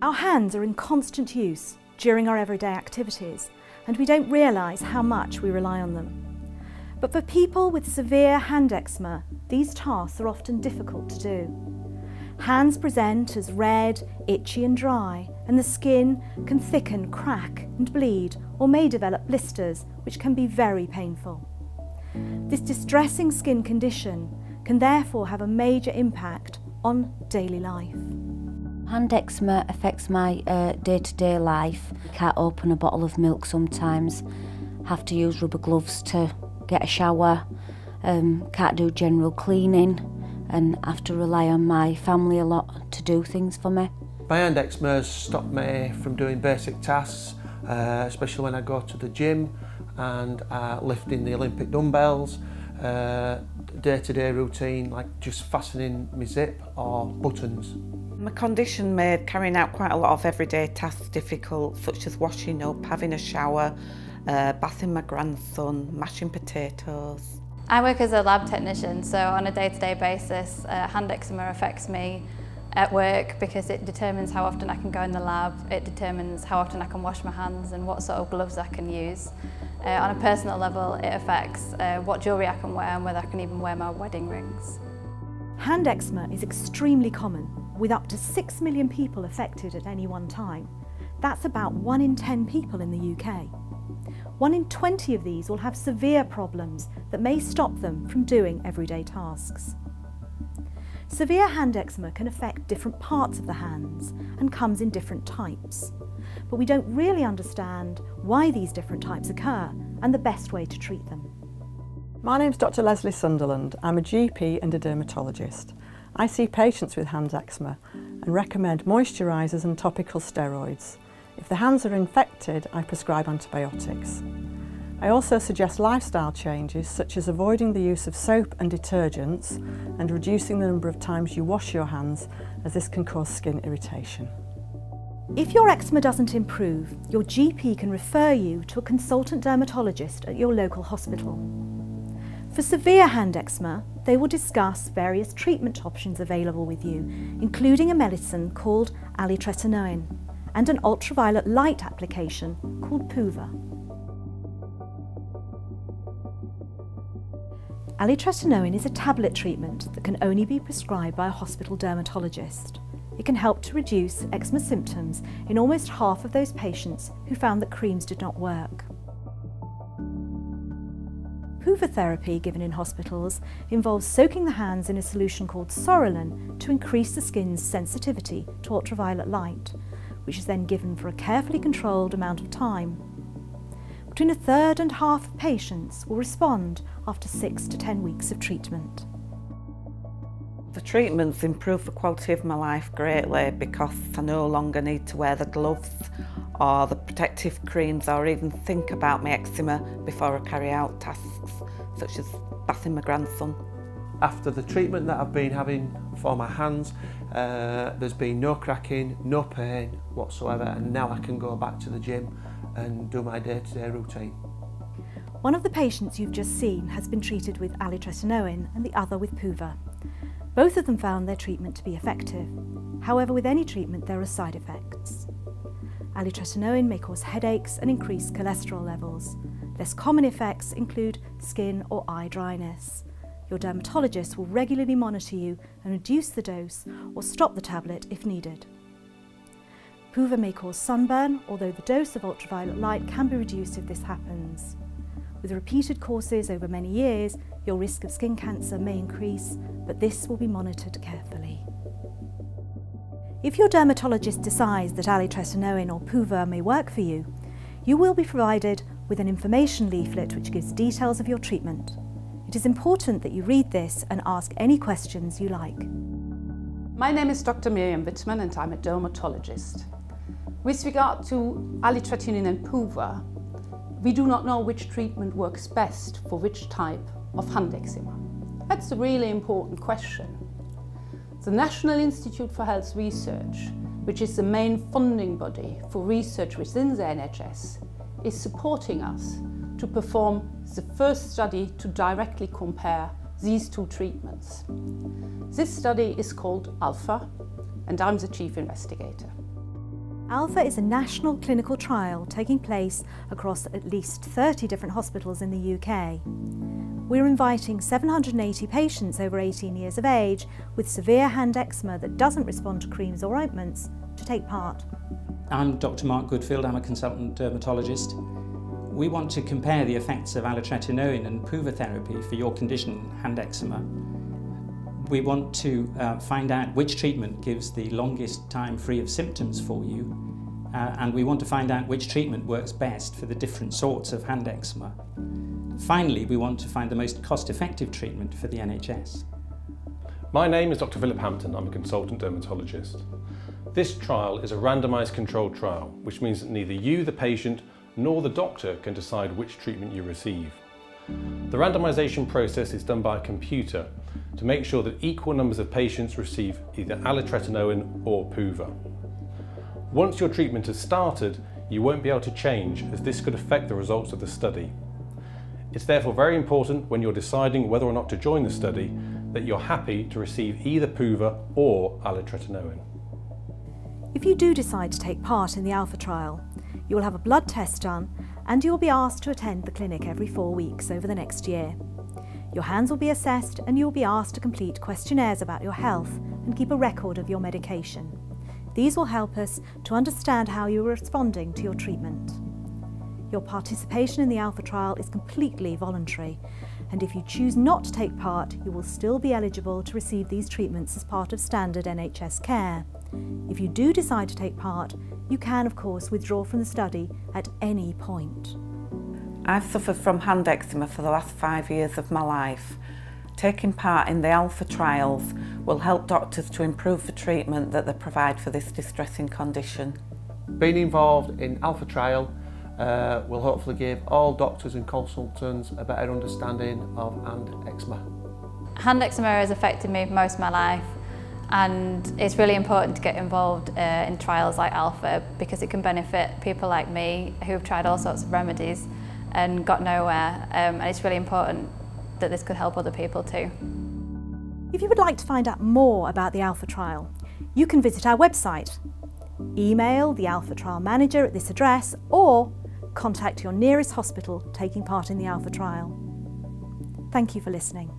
Our hands are in constant use during our everyday activities, and we don't realise how much we rely on them. But for people with severe hand eczema, these tasks are often difficult to do. Hands present as red, itchy and dry, and the skin can thicken, crack and bleed, or may develop blisters, which can be very painful. This distressing skin condition can therefore have a major impact on daily life. Hand eczema affects my day-to-day life. Can't open a bottle of milk sometimes, have to use rubber gloves to get a shower, can't do general cleaning, and have to rely on my family a lot to do things for me. My hand eczema has stopped me from doing basic tasks, especially when I go to the gym and lifting the Olympic dumbbells, day-to-day routine like just fastening my zip or buttons. My condition made carrying out quite a lot of everyday tasks difficult, such as washing up, having a shower, bathing my grandson, mashing potatoes. I work as a lab technician, so on a day-to-day basis, hand eczema affects me at work because it determines how often I can go in the lab, it determines how often I can wash my hands and what sort of gloves I can use. On a personal level, it affects what jewellery I can wear and whether I can even wear my wedding rings. Hand eczema is extremely common, with up to 6 million people affected at any one time. That's about 1 in 10 people in the UK. 1 in 20 of these will have severe problems that may stop them from doing everyday tasks. Severe hand eczema can affect different parts of the hands and comes in different types. But we don't really understand why these different types occur and the best way to treat them. My name's Dr. Leslie Sunderland. I'm a GP and a dermatologist. I see patients with hand eczema and recommend moisturisers and topical steroids. If the hands are infected, I prescribe antibiotics. I also suggest lifestyle changes such as avoiding the use of soap and detergents and reducing the number of times you wash your hands, as this can cause skin irritation. If your eczema doesn't improve, your GP can refer you to a consultant dermatologist at your local hospital. For severe hand eczema, they will discuss various treatment options available with you, including a medicine called alitretinoin and an ultraviolet light application called PUVA. Alitretinoin is a tablet treatment that can only be prescribed by a hospital dermatologist. It can help to reduce eczema symptoms in almost half of those patients who found that creams did not work. PUVA therapy given in hospitals involves soaking the hands in a solution called Sorolin to increase the skin's sensitivity to ultraviolet light, which is then given for a carefully controlled amount of time. Between a third and half of patients will respond after 6 to 10 weeks of treatment. The treatment's improved the quality of my life greatly because I no longer need to wear the gloves or the protective creams or even think about my eczema before I carry out tasks such as bathing my grandson. After the treatment that I've been having for my hands, there's been no cracking, no pain whatsoever, and now I can go back to the gym and do my day-to-day routine. One of the patients you've just seen has been treated with alitretinoin and the other with PUVA. Both of them found their treatment to be effective. However, with any treatment there are side effects. Alitretinoin may cause headaches and increase cholesterol levels. Less common effects include skin or eye dryness. Your dermatologist will regularly monitor you and reduce the dose or stop the tablet if needed. PUVA may cause sunburn, although the dose of ultraviolet light can be reduced if this happens. With repeated courses over many years, your risk of skin cancer may increase, but this will be monitored carefully. If your dermatologist decides that alitretinoin or PUVA may work for you, you will be provided with an information leaflet which gives details of your treatment. It is important that you read this and ask any questions you like. My name is Dr. Miriam Wittmann and I'm a dermatologist. With regard to alitretinoin and PUVA, we do not know which treatment works best for which type of hand eczema. That's a really important question. The National Institute for Health Research, which is the main funding body for research within the NHS, is supporting us to perform the first study to directly compare these two treatments. This study is called ALPHA, and I'm the chief investigator. ALPHA is a national clinical trial taking place across at least 30 different hospitals in the UK. We're inviting 780 patients over 18 years of age with severe hand eczema that doesn't respond to creams or ointments to take part. I'm Dr. Mark Goodfield, I'm a consultant dermatologist. We want to compare the effects of alitretinoin and PUVA therapy for your condition, hand eczema. We want to find out which treatment gives the longest time free of symptoms for you, and we want to find out which treatment works best for the different sorts of hand eczema. Finally, we want to find the most cost-effective treatment for the NHS. My name is Dr. Philip Hampton, I'm a consultant dermatologist. This trial is a randomised controlled trial, which means that neither you, the patient, nor the doctor can decide which treatment you receive. The randomisation process is done by a computer to make sure that equal numbers of patients receive either alitretinoin or PUVA. Once your treatment has started, you won't be able to change, as this could affect the results of the study. It's therefore very important when you're deciding whether or not to join the study that you're happy to receive either PUVA or alitretinoin. If you do decide to take part in the ALPHA trial, you will have a blood test done and you will be asked to attend the clinic every 4 weeks over the next year. Your hands will be assessed and you will be asked to complete questionnaires about your health and keep a record of your medication. These will help us to understand how you are responding to your treatment. Your participation in the ALPHA trial is completely voluntary, and if you choose not to take part, you will still be eligible to receive these treatments as part of standard NHS care. If you do decide to take part, you can of course withdraw from the study at any point. I've suffered from hand eczema for the last 5 years of my life. Taking part in the ALPHA trials will help doctors to improve the treatment that they provide for this distressing condition. Being involved in ALPHA trial will hopefully give all doctors and consultants a better understanding of hand eczema. Hand eczema has affected me most of my life, and it's really important to get involved in trials like ALPHA because it can benefit people like me who've tried all sorts of remedies and got nowhere, and it's really important that this could help other people too. If you would like to find out more about the ALPHA trial, you can visit our website, email the ALPHA trial manager at this address, or contact your nearest hospital taking part in the ALPHA trial. Thank you for listening.